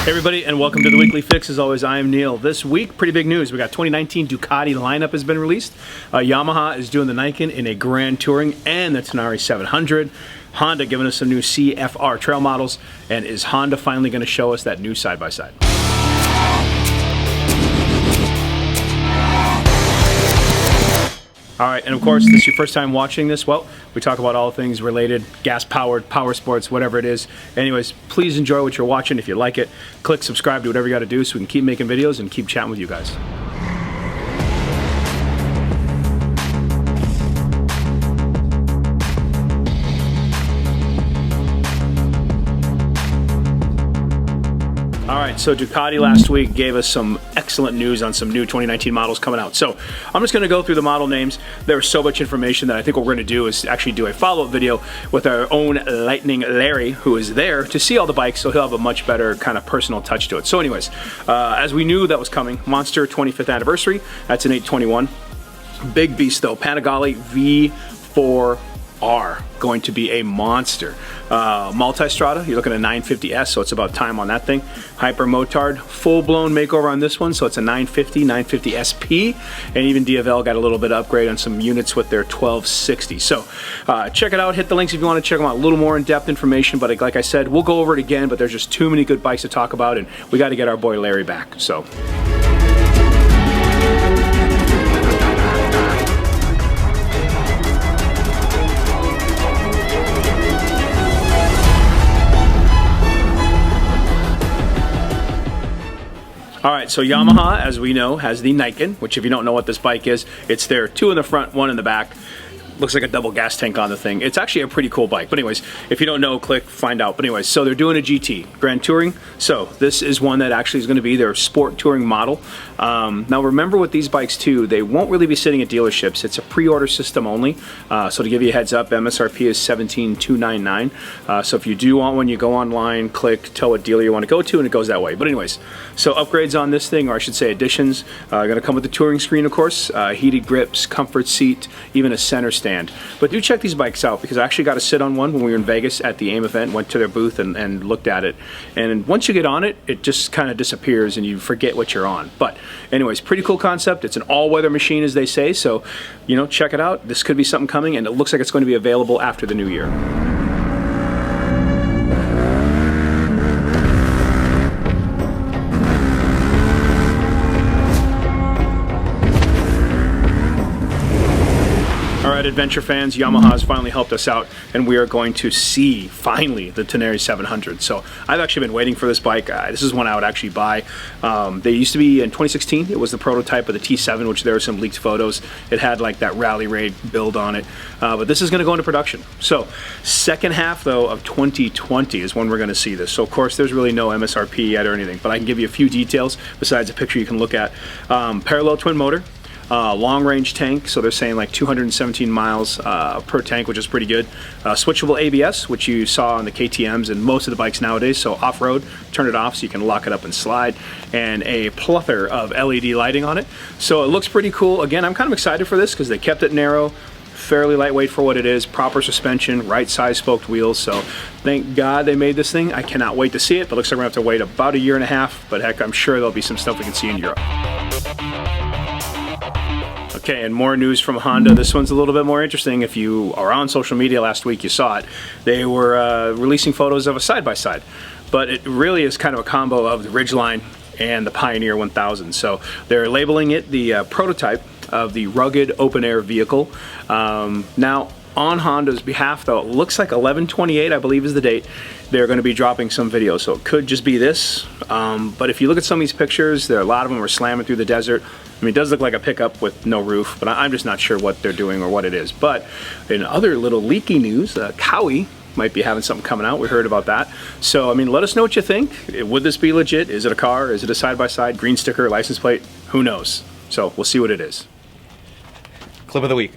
Hey everybody, and welcome to the Weekly Fix. As always, I am Neil. This week, pretty big news. We got 2019 Ducati lineup has been released. Yamaha is doing the Niken in a Grand Touring and the Tenaris 700. Honda giving us some new CFR trail models. And is Honda finally going to show us that new side-by-side? All right, and of course, this is your first time watching this. Well, we talk about all things related, gas-powered, power sports, whatever it is. Anyways, please enjoy what you're watching. If you like it, click subscribe, do whatever you got to do so we can keep making videos and keep chatting with you guys. All right, so Ducati last week gave us some excellent news on some new 2019 models coming out. So I'm just going to go through the model names. There's so much information that I think what we're going to do is actually do a follow-up video with our own Lightning Larry, who is there to see all the bikes, so he'll have a much better kind of personal touch to it. So anyways, as we knew that was coming, Monster 25th anniversary, that's an 821. Big beast though, Panigale V4R, going to be a monster. Multi-strata, you're looking at a 950S, so it's about time on that thing. Hyper Motard, full-blown makeover on this one, so it's a 950, 950 SP, and even DFL got a little bit of upgrade on some units with their 1260. So check it out, hit the links if you want to check them out, a little more in-depth information, but like I said, we'll go over it again, but there's just too many good bikes to talk about, and we got to get our boy Larry back, so. All right, so Yamaha, as we know, has the Niken, which if you don't know what this bike is, it's there, two in the front, one in the back. Looks like a double gas tank on the thing. It's actually a pretty cool bike. But anyways, if you don't know, click find out. But anyways, so they're doing a GT, Grand Touring. So this is one that actually is going to be their Sport Touring model. Now remember with these bikes too, they won't really be sitting at dealerships. It's a pre-order system only. So to give you a heads up, MSRP is $17,299. So if you do want one, you go online, click, tell what dealer you want to go to, and it goes that way. But anyways, so upgrades on this thing, or I should say additions, going to come with the touring screen, of course, heated grips, comfort seat, even a center stand. But do check these bikes out, because I actually got to sit on one when we were in Vegas at the AIM event, went to their booth and looked at it. And once you get on it, it just kind of disappears and you forget what you're on. But anyways, pretty cool concept. It's an all-weather machine, as they say. So, you know, check it out. This could be something coming, and it looks like it's going to be available after the new year. All right, adventure fans, Yamaha has finally helped us out, and we are going to see, finally, the Tenaris 700. So I've actually been waiting for this bike. This is one I would actually buy. They used to be in 2016. It was the prototype of the T7, which there were some leaked photos. It had like that rally raid build on it. But this is going to go into production. So second half, though, of 2020 is when we're going to see this. So, of course, there's really no MSRP yet or anything, but I can give you a few details besides a picture you can look at. Parallel twin motor. Long range tank, so they're saying like 217 miles per tank, which is pretty good. Switchable ABS, which you saw on the KTMs and most of the bikes nowadays, so off-road, turn it off so you can lock it up and slide, and a plethora of LED lighting on it. So it looks pretty cool. Again, I'm kind of excited for this because they kept it narrow, fairly lightweight for what it is, proper suspension, right size spoked wheels, so thank God they made this thing. I cannot wait to see it, but looks like we're going to have to wait about a year and a half, but heck, I'm sure there'll be some stuff we can see in Europe. Okay, and more news from Honda. This one's a little bit more interesting. If you are on social media last week, you saw it. They were releasing photos of a side-by-side, but it really is kind of a combo of the Ridgeline and the Pioneer 1000. So they're labeling it the prototype of the rugged open-air vehicle. Now, on Honda's behalf, though, it looks like 11/28, I believe, is the date. They're going to be dropping some videos, so it could just be this. But if you look at some of these pictures, a lot of them are slamming through the desert. I mean, it does look like a pickup with no roof, but I'm just not sure what they're doing or what it is. But in other little leaky news, Cowie might be having something coming out. We heard about that. So, I mean, let us know what you think. Would this be legit? Is it a car? Is it a side-by-side? Green sticker, license plate? Who knows? So we'll see what it is. Clip of the week.